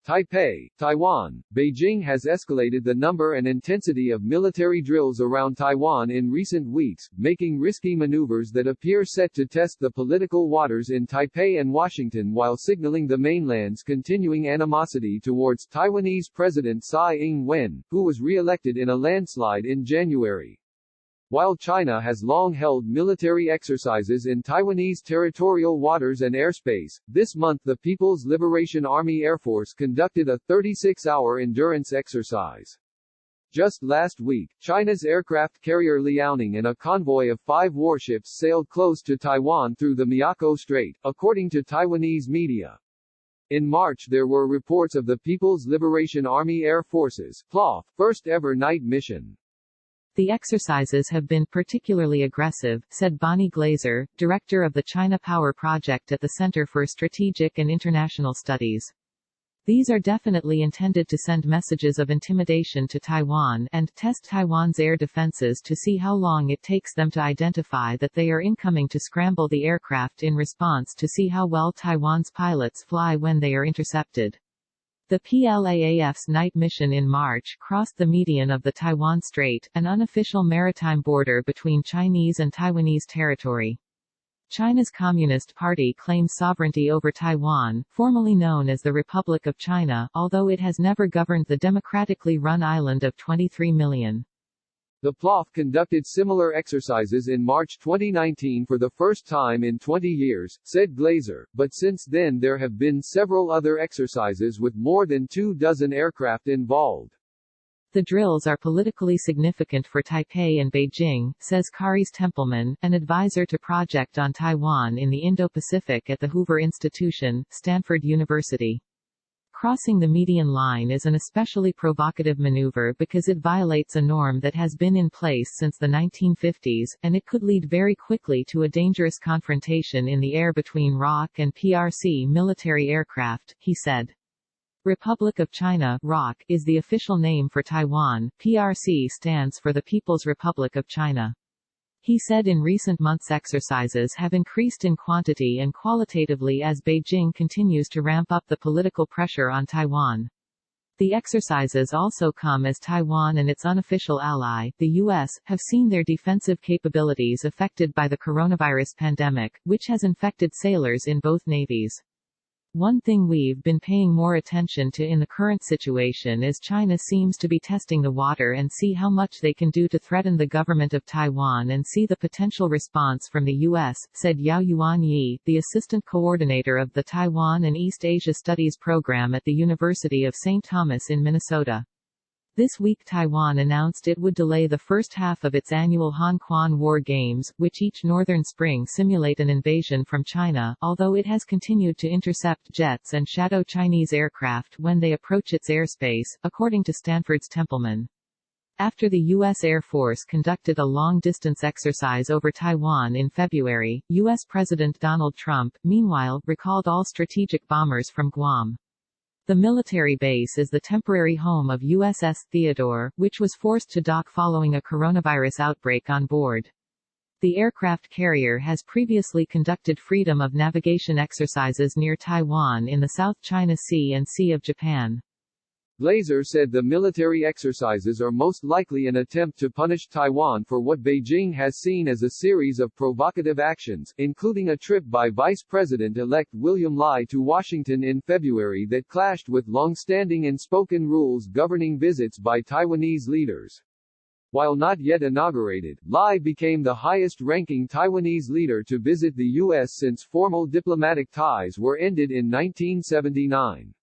Taipei, Taiwan. Beijing has escalated the number and intensity of military drills around Taiwan in recent weeks, making risky maneuvers that appear set to test the political waters in Taipei and Washington while signaling the mainland's continuing animosity towards Taiwanese President Tsai Ing-wen, who was re-elected in a landslide in January. While China has long held military exercises in Taiwanese territorial waters and airspace, this month the People's Liberation Army Airforce conducted a 36-hour endurance exercise. Just last week, China's aircraft carrier Liaoning and a convoy of 5 warships sailed close to Taiwan through the Miyako Strait, according to Taiwanese media. In March there were reports of the People's Liberation Army Air Force's PLAAF first-ever night mission. The exercises have been particularly aggressive, said Bonnie Glaser, director of the China Power Project at the Center for Strategic and International Studies. These are definitely intended to send messages of intimidation to Taiwan and test Taiwan's air defenses to see how long it takes them to identify that they are incoming, to scramble the aircraft in response to see how well Taiwan's pilots fly when they are intercepted. The PLAAF's night mission in March crossed the median of the Taiwan Strait, an unofficial maritime border between Chinese and Taiwanese territory. China's Communist Party claims sovereignty over Taiwan, formerly known as the Republic of China, although it has never governed the democratically run island of 23 million. The PLAAF conducted similar exercises in March 2019 for the first time in 20 years, said Glaser, but since then there have been several other exercises with more than 24 aircraft involved. The drills are politically significant for Taipei and Beijing, says Karis Templeman, an advisor to Project on Taiwan in the Indo-Pacific at the Hoover Institution, Stanford University. Crossing the median line is an especially provocative maneuver because it violates a norm that has been in place since the 1950s, and it could lead very quickly to a dangerous confrontation in the air between ROC and PRC military aircraft, he said. Republic of China (ROC) is the official name for Taiwan, PRC stands for the People's Republic of China. He said in recent months exercises have increased in quantity and qualitatively as Beijing continues to ramp up the political pressure on Taiwan. The exercises also come as Taiwan and its unofficial ally, the U.S., have seen their defensive capabilities affected by the coronavirus pandemic, which has infected sailors in both navies. One thing we've been paying more attention to in the current situation is China seems to be testing the water and see how much they can do to threaten the government of Taiwan and see the potential response from the U.S., said Yao Yuan Yi, the assistant coordinator of the Taiwan and East Asia Studies program at the University of St. Thomas in Minnesota. This week Taiwan announced it would delay the first half of its annual Han Quan War Games, which each northern spring simulate an invasion from China, although it has continued to intercept jets and shadow Chinese aircraft when they approach its airspace, according to Stanford's Templeman. After the U.S. Air Force conducted a long-distance exercise over Taiwan in February, U.S. President Donald Trump, meanwhile, recalled all strategic bombers from Guam. The military base is the temporary home of USS Theodore, which was forced to dock following a coronavirus outbreak on board. The aircraft carrier has previously conducted freedom of navigation exercises near Taiwan in the South China Sea and Sea of Japan. Glaser said the military exercises are most likely an attempt to punish Taiwan for what Beijing has seen as a series of provocative actions, including a trip by Vice President-elect William Lai to Washington in February that clashed with long-standing unspoken rules governing visits by Taiwanese leaders. While not yet inaugurated, Lai became the highest-ranking Taiwanese leader to visit the U.S. since formal diplomatic ties were ended in 1979.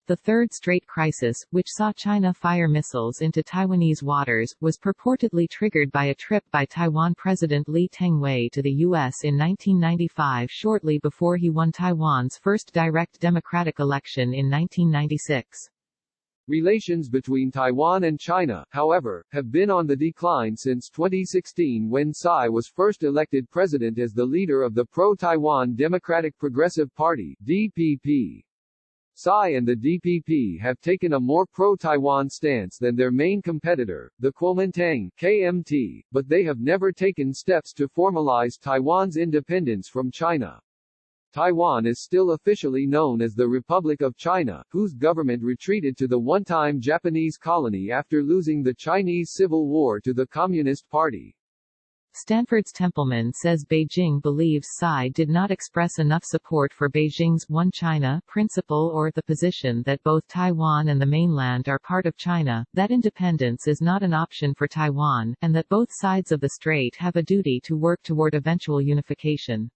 The Third Strait crisis, which saw China fire missiles into Taiwanese waters, was purportedly triggered by a trip by Taiwan President Lee Teng-hui to the U.S. in 1995 shortly before he won Taiwan's first direct democratic election in 1996. Relations between Taiwan and China, however, have been on the decline since 2016 when Tsai was first elected president as the leader of the pro-Taiwan Democratic Progressive Party (DPP). Tsai and the DPP have taken a more pro-Taiwan stance than their main competitor, the Kuomintang (KMT), but they have never taken steps to formalize Taiwan's independence from China. Taiwan is still officially known as the Republic of China, whose government retreated to the one-time Japanese colony after losing the Chinese Civil War to the Communist Party. Stanford's Templeman says Beijing believes Tsai did not express enough support for Beijing's One China principle or the position that both Taiwan and the mainland are part of China, that independence is not an option for Taiwan, and that both sides of the strait have a duty to work toward eventual unification.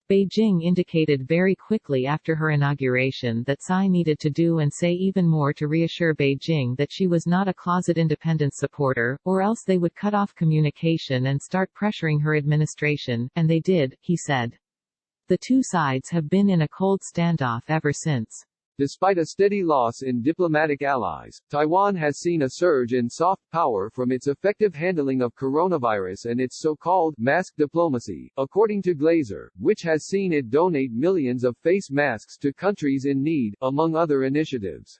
Beijing indicated very quickly after her inauguration that Tsai needed to do and say even more to reassure Beijing that she was not a closet independence supporter, or else they would cut off communication and start pressuring her administration, and they did, he said. The two sides have been in a cold standoff ever since. Despite a steady loss in diplomatic allies, Taiwan has seen a surge in soft power from its effective handling of coronavirus and its so-called mask diplomacy, according to Glazer, which has seen it donate millions of face masks to countries in need, among other initiatives.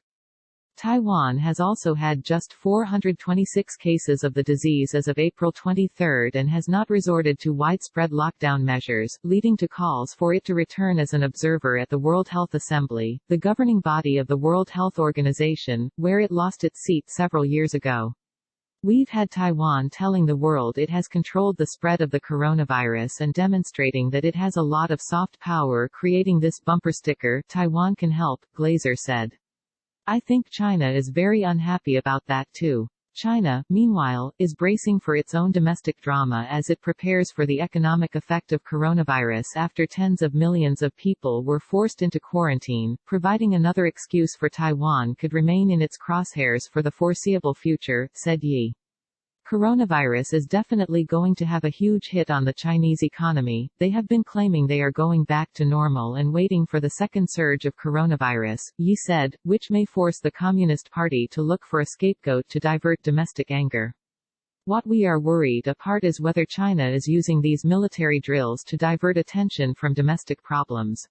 Taiwan has also had just 426 cases of the disease as of April 23 and has not resorted to widespread lockdown measures, leading to calls for it to return as an observer at the World Health Assembly, the governing body of the World Health Organization, where it lost its seat several years ago. We've had Taiwan telling the world it has controlled the spread of the coronavirus and demonstrating that it has a lot of soft power, creating this bumper sticker, Taiwan can help, Glazer said. I think China is very unhappy about that too. China, meanwhile, is bracing for its own domestic drama as it prepares for the economic effect of coronavirus after tens of millions of people were forced into quarantine, providing another excuse for Taiwan could remain in its crosshairs for the foreseeable future, said Yi. Coronavirus is definitely going to have a huge hit on the Chinese economy. They have been claiming they are going back to normal and waiting for the second surge of coronavirus, Yi said, which may force the Communist Party to look for a scapegoat to divert domestic anger. What we are worried about is whether China is using these military drills to divert attention from domestic problems.